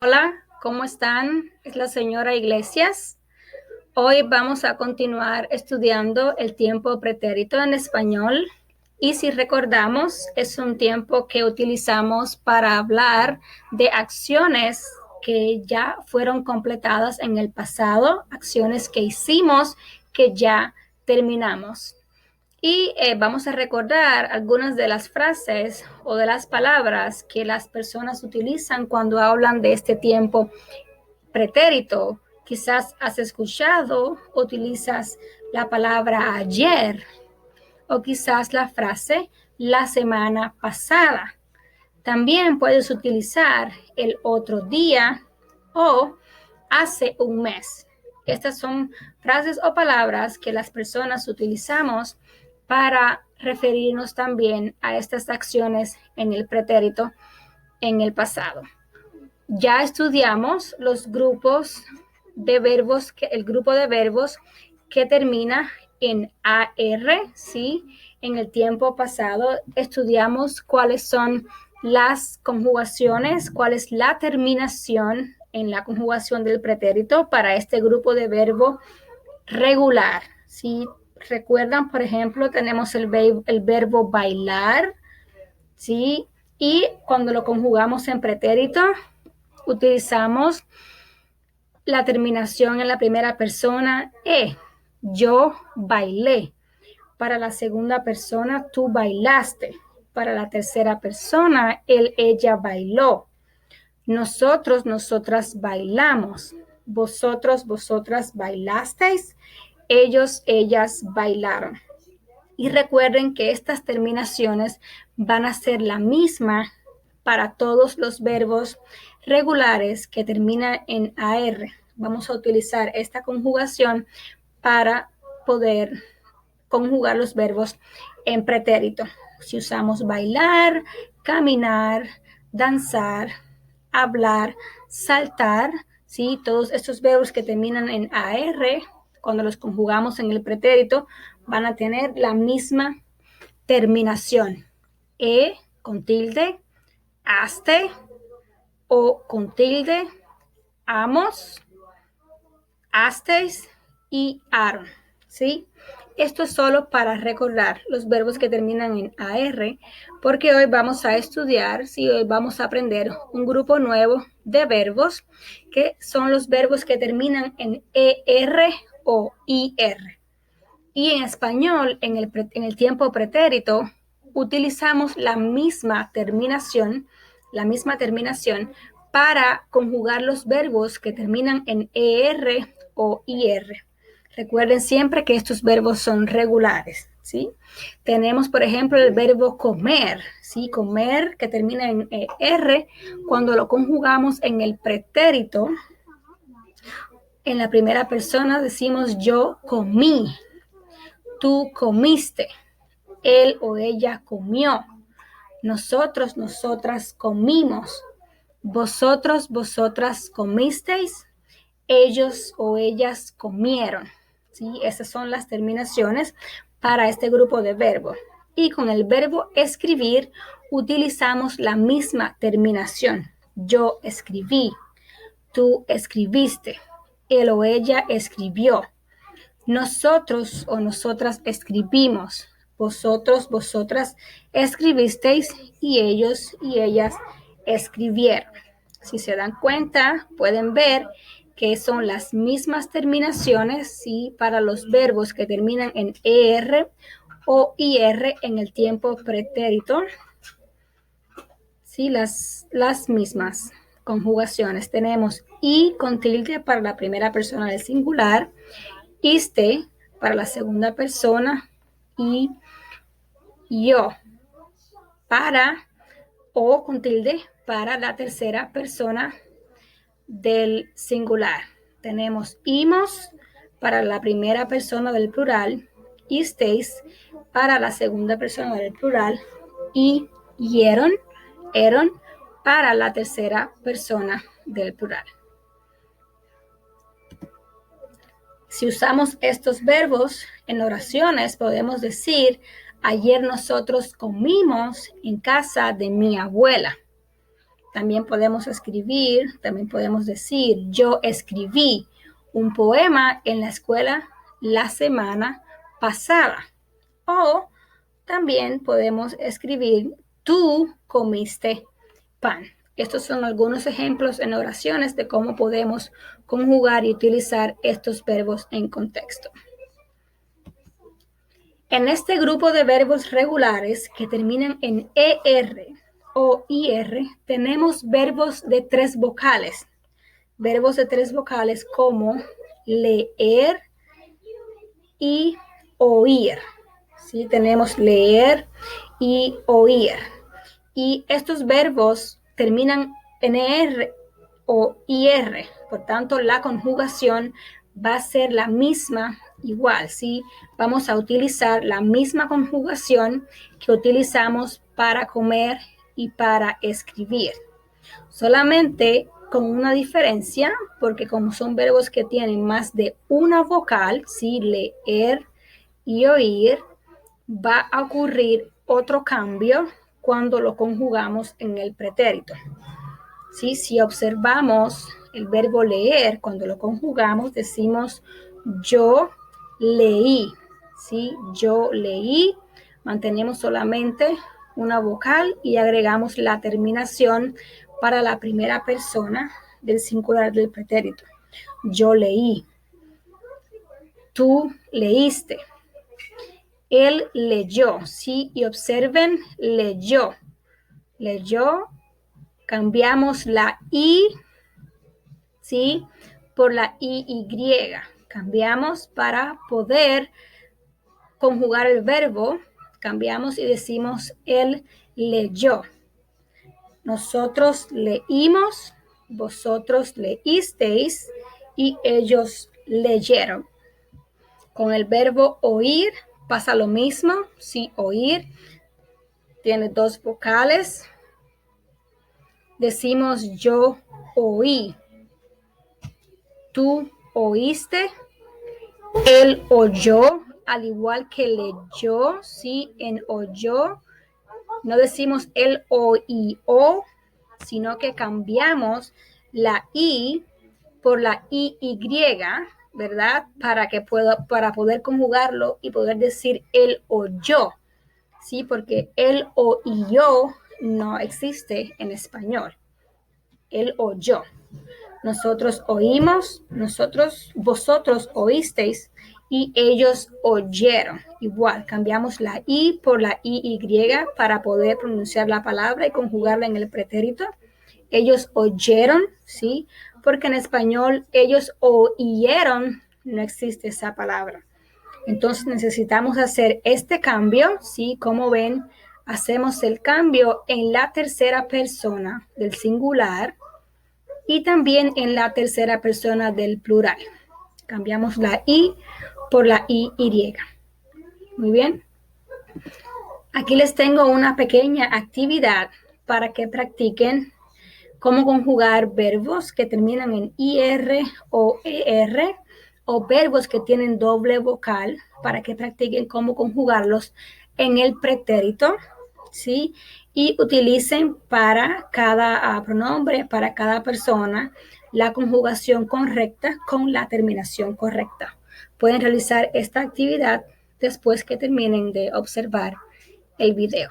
Hola, ¿cómo están? Es la señora Iglesias. Hoy vamos a continuar estudiando el tiempo pretérito en español. Y si recordamos, es un tiempo que utilizamos para hablar de acciones que ya fueron completadas en el pasado, acciones que hicimos que ya terminamos. Y vamos a recordar algunas de las frases o de las palabras que las personas utilizan cuando hablan de este tiempo pretérito. Quizás has escuchado, utilizas la palabra ayer o quizás la frase la semana pasada. También puedes utilizar el otro día o hace un mes. Estas son frases o palabras que las personas utilizamos para referirnos también a estas acciones en el pretérito en el pasado. Ya estudiamos los grupos de verbos, el grupo de verbos que termina en AR, ¿sí? En el tiempo pasado estudiamos cuáles son las conjugaciones, cuál es la terminación en la conjugación del pretérito para este grupo de verbo regular. Si recuerdan, por ejemplo, tenemos el verbo bailar, ¿sí? Y cuando lo conjugamos en pretérito, utilizamos la terminación en la primera persona, yo bailé. Para la segunda persona, tú bailaste. Para la tercera persona, él, ella bailó. Nosotros, nosotras bailamos. Vosotros, vosotras bailasteis. Ellos, ellas bailaron. Y recuerden que estas terminaciones van a ser la misma para todos los verbos regulares que terminan en AR. Vamos a utilizar esta conjugación para poder conjugar los verbos en pretérito. Si usamos bailar, caminar, danzar, hablar, saltar, ¿sí? Todos estos verbos que terminan en AR, cuando los conjugamos en el pretérito, van a tener la misma terminación. Con tilde, aste o con tilde, amos, asteis y aron, ¿sí? Esto es solo para recordar los verbos que terminan en AR, porque hoy vamos a estudiar, sí, hoy vamos a aprender un grupo nuevo de verbos, que son los verbos que terminan en ER o IR. Y en español, en el tiempo pretérito, utilizamos la misma terminación para conjugar los verbos que terminan en ER o IR. Recuerden siempre que estos verbos son regulares, ¿sí? Tenemos, por ejemplo, el verbo comer, ¿sí? Comer, que termina en ER, cuando lo conjugamos en el pretérito, en la primera persona decimos yo comí, tú comiste, él o ella comió, nosotros, nosotras comimos, vosotros, vosotras comisteis, ellos o ellas comieron. ¿Sí? Esas son las terminaciones para este grupo de verbos. Y con el verbo escribir utilizamos la misma terminación. Yo escribí, tú escribiste, él o ella escribió. Nosotros o nosotras escribimos, vosotros, vosotras escribisteis y ellos y ellas escribieron. Si se dan cuenta, pueden ver que son las mismas terminaciones, ¿sí? Para los verbos que terminan en ER o IR en el tiempo pretérito, ¿sí? Las mismas conjugaciones. Tenemos y con tilde para la primera persona del singular, iste para la segunda persona y yo para o con tilde para la tercera persona del singular. Tenemos imos para la primera persona del plural, isteis para la segunda persona del plural y hieron, eron para la tercera persona del plural. Si usamos estos verbos en oraciones, podemos decir, ayer nosotros comimos en casa de mi abuela. También podemos escribir, también podemos decir, yo escribí un poema en la escuela la semana pasada. O también podemos escribir, tú comiste pan. Estos son algunos ejemplos en oraciones de cómo podemos conjugar y utilizar estos verbos en contexto. En este grupo de verbos regulares que terminan en ER o IR, tenemos verbos de 3 vocales. Verbos de 3 vocales como leer y oír. ¿Sí? Tenemos leer y oír. Y estos verbos terminan en ER o IR. Por tanto, la conjugación va a ser la misma igual, ¿sí? Vamos a utilizar la misma conjugación que utilizamos para comer y para escribir. Solamente con una diferencia, porque como son verbos que tienen más de una vocal, ¿sí? Leer y oír, va a ocurrir otro cambio cuando lo conjugamos en el pretérito. ¿Sí? Si observamos el verbo leer, cuando lo conjugamos, decimos yo leí. ¿Sí? Yo leí, mantenemos solamente una vocal y agregamos la terminación para la primera persona del singular del pretérito. Yo leí. Tú leíste. Él leyó, ¿sí? Y observen, leyó. Leyó, cambiamos la I, ¿sí? Por la IY. Cambiamos para poder conjugar el verbo. Cambiamos y decimos, él leyó. Nosotros leímos, vosotros leísteis y ellos leyeron. Con el verbo oír pasa lo mismo. Sí, oír tiene 2 vocales. Decimos yo oí. Tú oíste. Él oyó, al igual que leyó. Sí, en oyó. No decimos él oíó, sino que cambiamos la I por la IY, ¿verdad? Para poder conjugarlo y poder decir él oyó, ¿sí? Porque él oyó no existe en español. Él oyó. Nosotros oímos, vosotros oísteis y ellos oyeron. Igual, cambiamos la I por la IY para poder pronunciar la palabra y conjugarla en el pretérito. Ellos oyeron, ¿sí? Porque en español ellos oyeron, no existe esa palabra. Entonces necesitamos hacer este cambio, ¿sí? Como ven, hacemos el cambio en la tercera persona del singular y también en la tercera persona del plural. Cambiamos la I por la IY. Muy bien. Aquí les tengo una pequeña actividad para que practiquen cómo conjugar verbos que terminan en IR o ER o verbos que tienen doble vocal para que practiquen cómo conjugarlos en el pretérito, ¿sí? Y utilicen para cada pronombre, para cada persona, la conjugación correcta con la terminación correcta. Pueden realizar esta actividad después que terminen de observar el video.